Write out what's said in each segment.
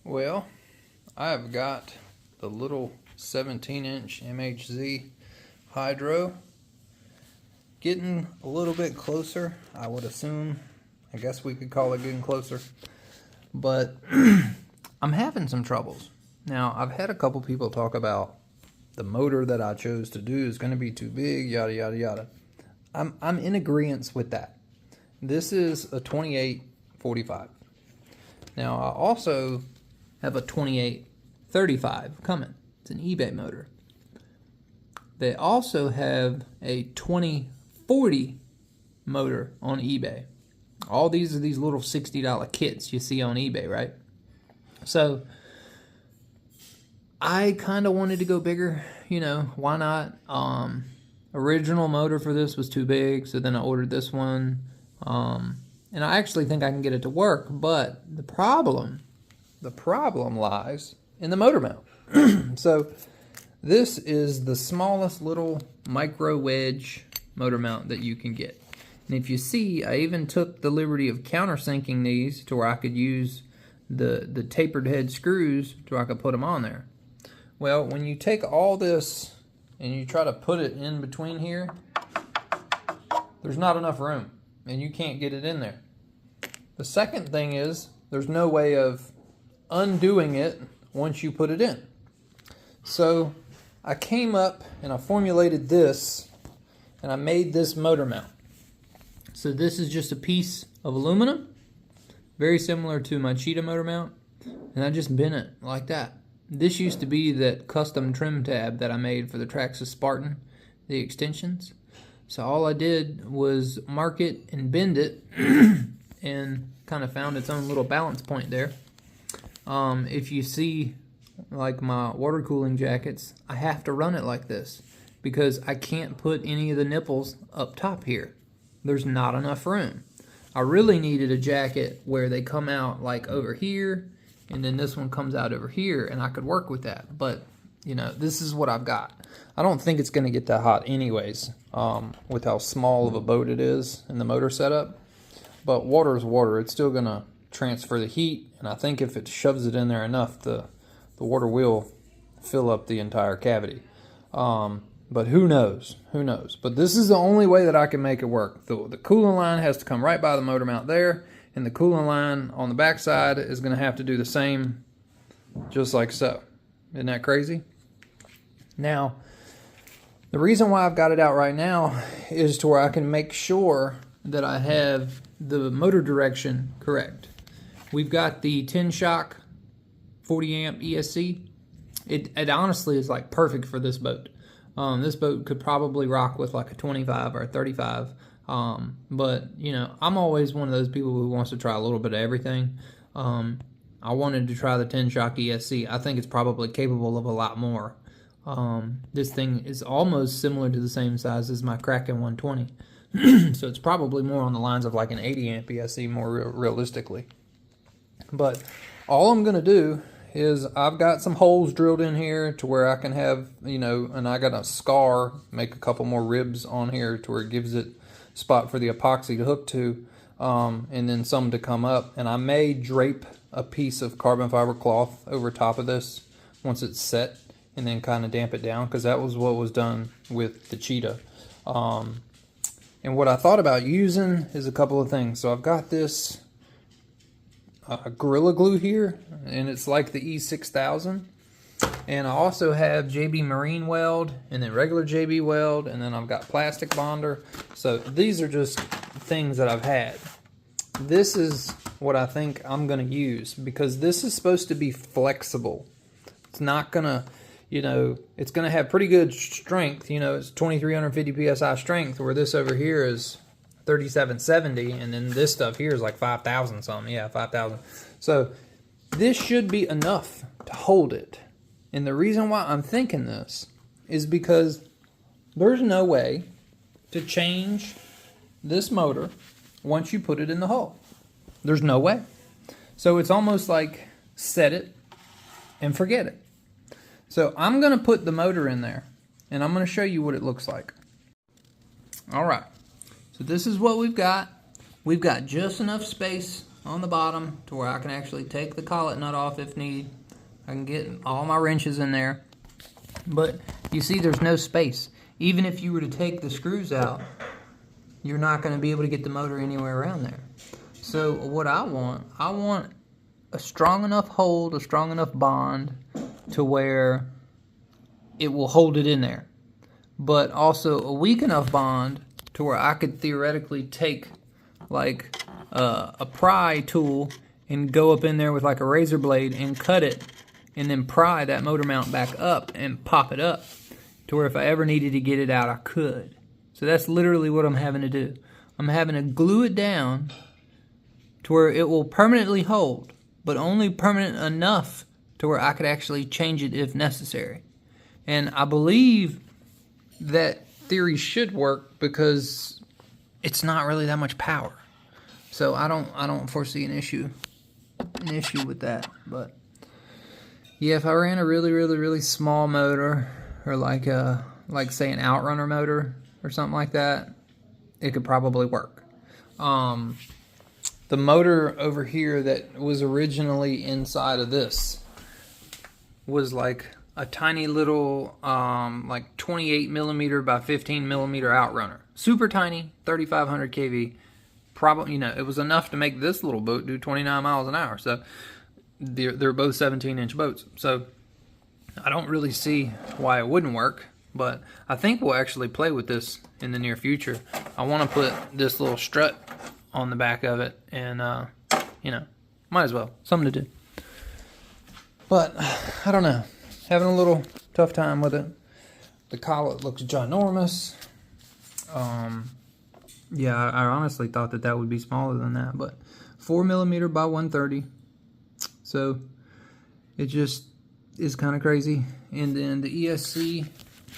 Well, I have got the little 17-inch MHZ hydro getting a little bit closer. I would assume, I guess we could call it getting closer, but I'm having some troubles. Now, I've had a couple people talk about the motor that I chose to do is going to be too big, yada yada yada. I'm in agreement with that. This is a 2845. Now, I also have a 2835 coming. It's an eBay motor. They also have a 2040 motor on eBay. All these are these little $60 kits you see on eBay, right? So I kind of wanted to go bigger, you know, why not? Original motor for this was too big, so then I ordered this one. And I actually think I can get it to work, but the problem lies in the motor mount. So this is the smallest little micro wedge motor mount that you can get. And if you see, I even took the liberty of countersinking these to where I could use the tapered head screws to where I could put them on there. Well, when you take all this and you try to put it in between here, there's not enough room and you can't get it in there. The second thing is there's no way of undoing it once you put it in. So I came up and I formulated this and I made this motor mount. So this is just a piece of aluminum, very similar to my Cheetah motor mount, and I just bent it like that. This used to be that custom trim tab that I made for the Traxxas Spartan, the extensions. So all I did was mark it and bend it and kind of found its own little balance point there. If you see like my water cooling jackets, I have to run it like this because I can't put any of the nipples up top here. There's not enough room. I really needed a jacket where they come out like over here and then this one comes out over here and I could work with that. But you know, this is what I've got. I don't think it's going to get that hot anyways, with how small of a boat it is in the motor setup. But water is water. It's still going to transfer the heat, and I think if it shoves it in there enough, the water will fill up the entire cavity. But who knows? Who knows? But this is the only way that I can make it work. The cooling line has to come right by the motor mount there, and the cooling line on the back side is going to have to do the same, just like so. Isn't that crazy? Now, the reason why I've got it out right now is to where I can make sure that I have the motor direction correct. We've got the Tenshock 40 amp ESC. It honestly is like perfect for this boat. This boat could probably rock with like a 25 or a 35. But you know, I'm always one of those people who wants to try a little bit of everything. I wanted to try the Tenshock ESC. I think it's probably capable of a lot more. This thing is almost similar to the same size as my Kraken 120. So it's probably more on the lines of like an 80 amp ESC more realistically. But all I'm going to do is I've got some holes drilled in here to where I can have, you know, and I got a scar, make a couple more ribs on here to where it gives it spot for the epoxy to hook to, and then some to come up. And I may drape a piece of carbon fiber cloth over top of this once it's set and then kind of damp it down, because that was what was done with the Cheetah. And what I thought about using is a couple of things. So I've got this Gorilla Glue here, and it's like the E6000. And I also have JB Marine Weld, and then regular JB Weld, and then I've got plastic bonder. So these are just things that I've had. This is what I think I'm going to use, because this is supposed to be flexible. It's not going to, you know, it's going to have pretty good strength. You know, it's 2350 PSI strength, where this over here is 3770, and then this stuff here is like 5,000 something. Yeah, 5,000. So this should be enough to hold it. And the reason why I'm thinking this is because there's no way to change this motor once you put it in the hull. There's no way. So it's almost like set it and forget it. So I'm going to put the motor in there, and I'm going to show you what it looks like. All right. So this is what we've got. We've got just enough space on the bottom to where I can actually take the collet nut off if need. I can get all my wrenches in there. But you see there's no space. Even if you were to take the screws out, you're not going to be able to get the motor anywhere around there. So what I want a strong enough hold, a strong enough bond to where it will hold it in there. But also a weak enough bond to where I could theoretically take like a pry tool and go up in there with like a razor blade and cut it and then pry that motor mount back up and pop it up to where if I ever needed to get it out, I could. So that's literally what I'm having to do. I'm having to glue it down to where it will permanently hold, but only permanent enough to where I could actually change it if necessary. And I believe that theory should work because it's not really that much power. So I don't foresee an issue with that. But yeah, if I ran a really small motor, or like say an outrunner motor or something like that, it could probably work. The motor over here that was originally inside of this was like a tiny little like 28 millimeter by 15 millimeter outrunner, super tiny, 3500 kV. Probably, you know, it was enough to make this little boat do 29 miles an hour. So they're both 17-inch boats. So I don't really see why it wouldn't work, but I think we'll actually play with this in the near future. I want to put this little strut on the back of it, and you know, might as well, something to do. But I don't know, having a little tough time with it. The collet looks ginormous. Yeah, I honestly thought that would be smaller than that, but 4 millimeter by 130. So it just is kind of crazy. And then the ESC,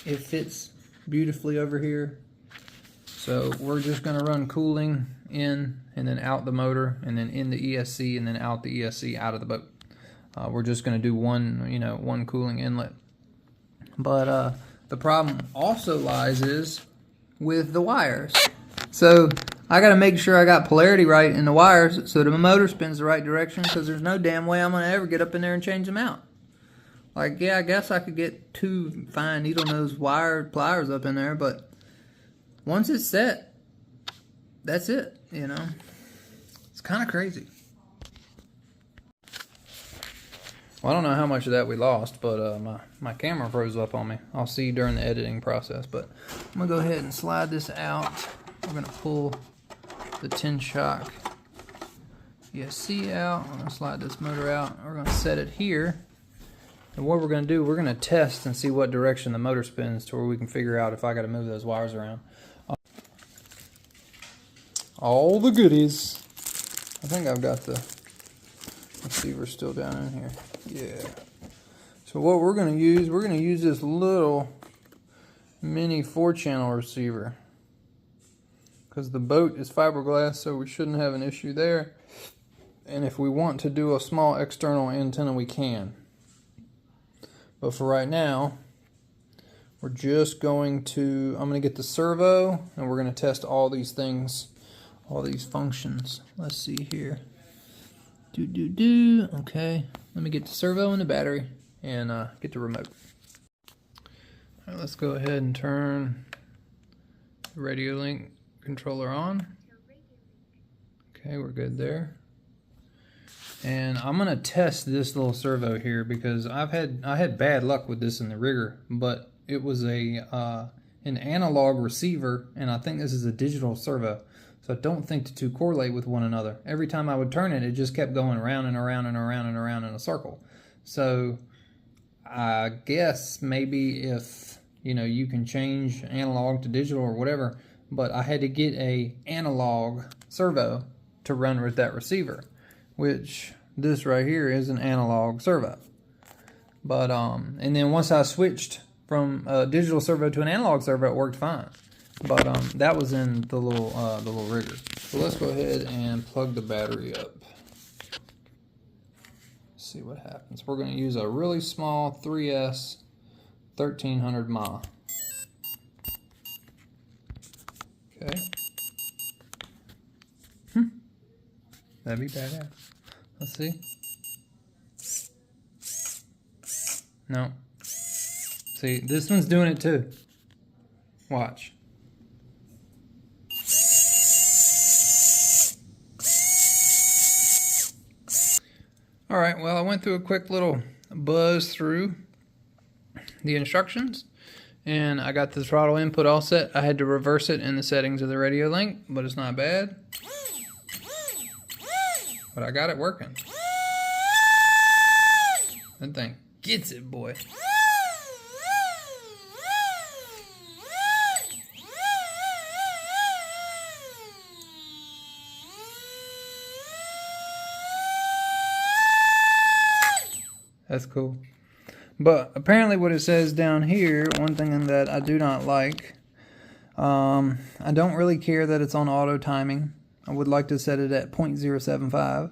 it fits beautifully over here. So we're just going to run cooling in and then out the motor, and then in the ESC, and then out the ESC out of the boat. We're just going to do one cooling inlet. But the problem also lies is with the wires. So I got to make sure I got polarity right in the wires so the motor spins the right direction, because there's no damn way I'm going to ever get up in there and change them out. Like, yeah, I guess I could get 2 fine needle nose wire pliers up in there, but once it's set, that's it, you know. It's kind of crazy. Well, I don't know how much of that we lost, but my camera froze up on me. I'll see you during the editing process, but I'm going to go ahead and slide this out. We're going to pull the Tenshock ESC out. I'm going to slide this motor out. We're going to set it here. And what we're going to do, we're going to test and see what direction the motor spins to where we can figure out if I got to move those wires around. All the goodies. I think I've got the receiver still down in here. Yeah. So what we're going to use this little mini 4-channel receiver, because the boat is fiberglass, so we shouldn't have an issue there. And if we want to do a small external antenna, we can. But for right now, we're just going to, I'm going to get the servo, and we're going to test all these things, all these functions. Let's see here. Okay, let me get the servo and the battery and get the remote. All right, let's go ahead and turn the radio link controller on. Okay, we're good there. And I'm gonna test this little servo here because I had bad luck with this in the rigger, but it was an analog receiver, and I think this is a digital servo. So I don't think the two correlate with one another. Every time I would turn it, it just kept going around and around and around and around in a circle. So I guess maybe if you can change analog to digital or whatever, but I had to get a analog servo to run with that receiver, which this right here is an analog servo. But and then once I switched from a digital servo to an analog servo, it worked fine. But that was in the little rigger. So let's go ahead and plug the battery up. See what happens. We're going to use a really small 3S 1300 mAh. Okay. That'd be badass. Let's see. No. See, this one's doing it too. Watch. Alright, well, I went through a quick little buzz through the instructions, and I got the throttle input all set. I had to reverse it in the settings of the radio link, but it's not bad. But I got it working. That thing gets it, boy. That's cool. But apparently what it says down here, one thing that I do not like, I don't really care that it's on auto timing. I would like to set it at 0.075.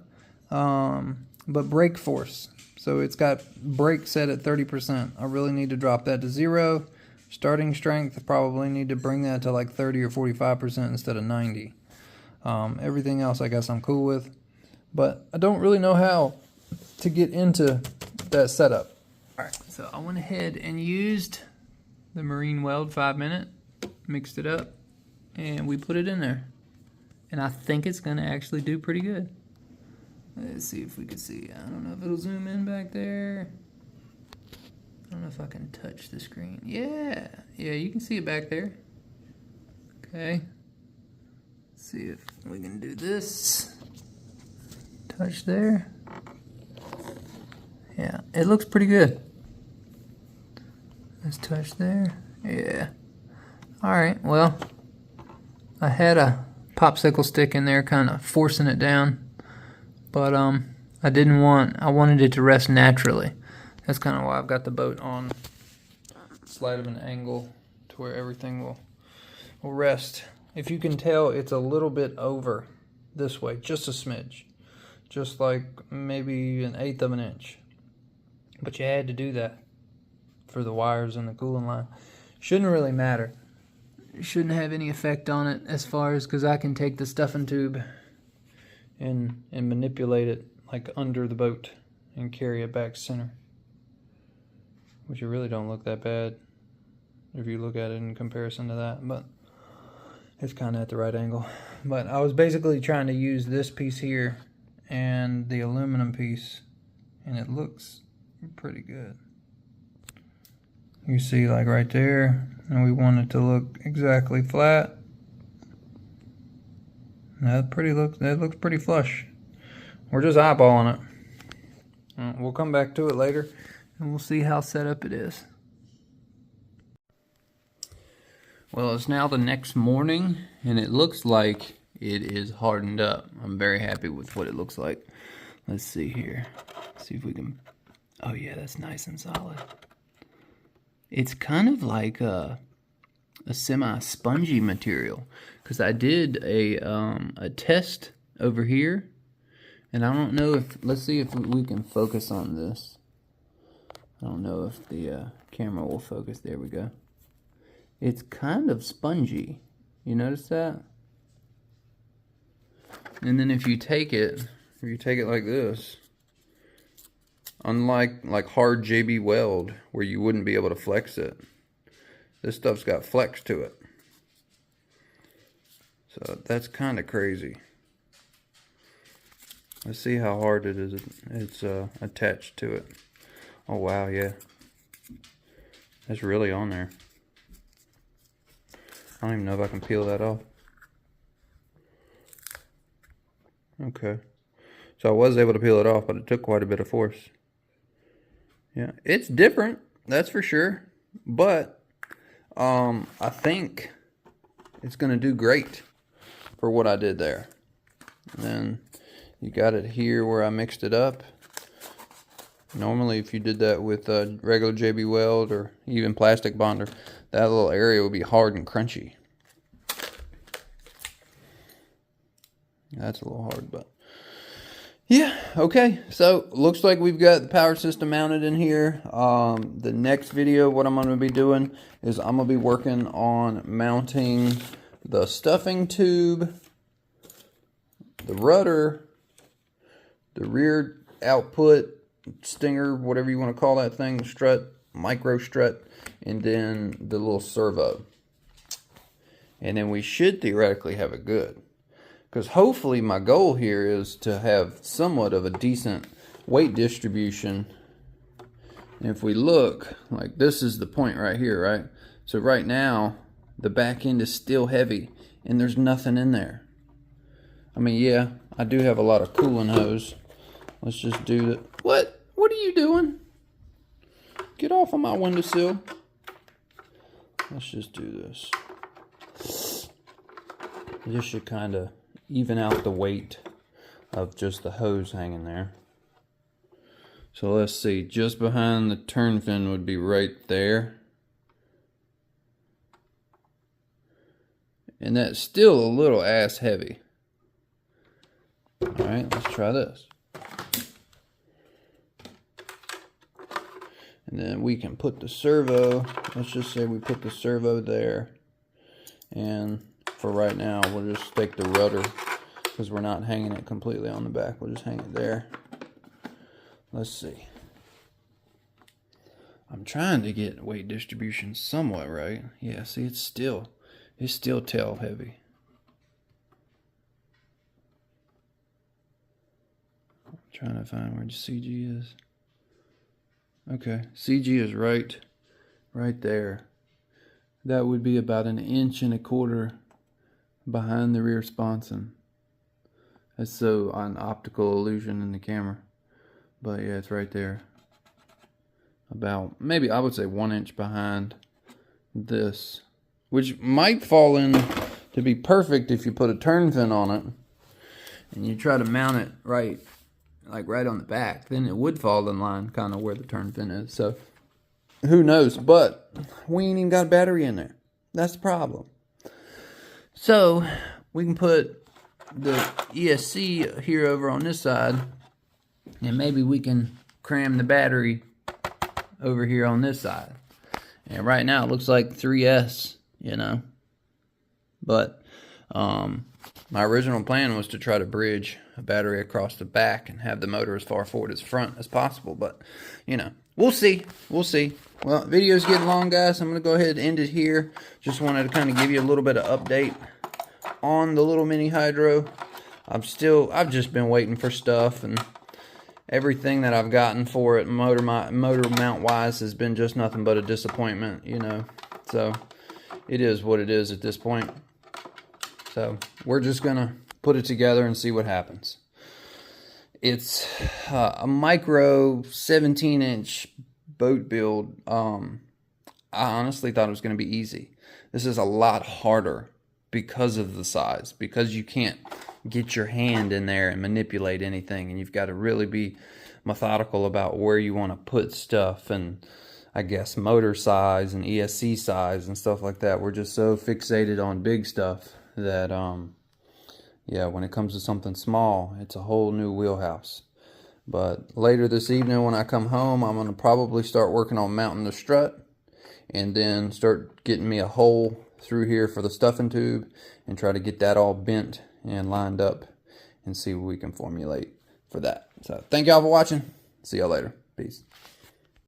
But brake force. So it's got brake set at 30%. I really need to drop that to 0. Starting strength, I probably need to bring that to like 30 or 45% instead of 90. Everything else I guess I'm cool with. But I don't really know how to get into that setup. Alright, so I went ahead and used the Marine Weld 5-minute, mixed it up, and we put it in there. And I think it's going to actually do pretty good. Let's see if we can see. I don't know if it'll zoom in back there. I don't know if I can touch the screen. Yeah, you can see it back there. Okay. Let's see if we can do this. Touch there. Yeah, it looks pretty good. Let's touch there. Yeah. Alright, well, I had a popsicle stick in there kind of forcing it down. But I wanted it to rest naturally. That's kind of why I've got the boat on slight of an angle to where everything will rest. If you can tell, it's a little bit over this way, just a smidge. Just like maybe 1/8 of an inch. But you had to do that for the wires and the cooling line. Shouldn't really matter. It shouldn't have any effect on it as far as, because I can take the stuffing tube and manipulate it like under the boat and carry it back center. Which it really don't look that bad if you look at it in comparison to that, but it's kind of at the right angle. But I was basically trying to use this piece here and the aluminum piece, and it looks pretty good. You see, like right there, and we want it to look exactly flat. That looks pretty flush. We're just eyeballing it. We'll come back to it later, and we'll see how set up it is. Well, it's now the next morning, and it looks like it is hardened up. I'm very happy with what it looks like. Let's see here. See if we can... Oh yeah, that's nice and solid. It's kind of like a semi-spongy material, because I did a test over here, and I don't know if... Let's see if we can focus on this. I don't know if the camera will focus. There we go. It's kind of spongy. You notice that? And then if you take it like this, unlike like hard JB Weld where you wouldn't be able to flex it, this stuff's got flex to it. So that's kind of crazy. Let's see how hard it is. It's attached to it. Oh wow, yeah. That's really on there. I don't even know if I can peel that off. Okay. So I was able to peel it off, but it took quite a bit of force. Yeah, it's different, that's for sure. But I think it's going to do great for what I did there. And then you got it here where I mixed it up. Normally, if you did that with a regular JB Weld or even plastic bonder, that little area would be hard and crunchy. That's a little hard, but yeah, okay. So looks like we've got the power system mounted in here. The next video, what I'm going to be doing is I'm going to be working on mounting the stuffing tube, the rudder, rear output stinger, whatever you want to call that thing, strut, micro strut, and then the little servo. And then we should theoretically have it good. Because hopefully my goal here is to have somewhat of a decent weight distribution. And if we look, like this is the point right here, right? So right now, the back end is still heavy and there's nothing in there. I mean, yeah, I do have a lot of cooling hose. Let's just do that. What? What are you doing? Get off of my windowsill. Let's just do this. This should kind of even out the weight of just the hose hanging there. So let's see, just behind the turn fin would be right there. And that's still a little ass heavy. Alright, let's try this. And then we can put the servo, let's just say we put the servo there. And for right now, we'll just stake the rudder because we're not hanging it completely on the back. We'll just hang it there. Let's see. I'm trying to get weight distribution somewhat right. Yeah, see, it's still tail heavy. I'm trying to find where the CG is. Okay, CG is right there. That would be about 1.25 inches behind the rear sponson. That's so an optical illusion in the camera. But yeah, it's right there. About, maybe I would say 1 inch behind this. Which might fall in to be perfect if you put a turn fin on it. And you try to mount it right, like right on the back. Then it would fall in line kind of where the turn fin is. So, who knows? But we ain't even got a battery in there. That's the problem. So, we can put the ESC here over on this side. And maybe we can cram the battery over here on this side. And right now it looks like 3S, you know. But my original plan was to try to bridge a battery across the back and have the motor as far forward as front as possible. But, you know, we'll see. We'll see. Well, the video's getting long, guys. I'm going to go ahead and end it here. Just wanted to kind of give you a little bit of update on the little mini hydro. I've just been waiting for stuff, and everything that I've gotten for it motor mount wise has been just nothing but a disappointment, you know. So it is what it is at this point. So we're just gonna put it together and see what happens. It's a micro 17-inch boat build. I honestly thought it was gonna be easy. This is a lot harder because of the size, because you can't get your hand in there and manipulate anything, and you've got to really be methodical about where you want to put stuff, and I guess motor size and ESC size and stuff like that. We're just so fixated on big stuff that yeah, when it comes to something small, it's a whole new wheelhouse. But later this evening when I come home, I'm going to probably start working on mounting the strut, and then start getting me a hole through here for the stuffing tube and try to get that all bent and lined up and see what we can formulate for that. So thank y'all for watching. See y'all later. Peace.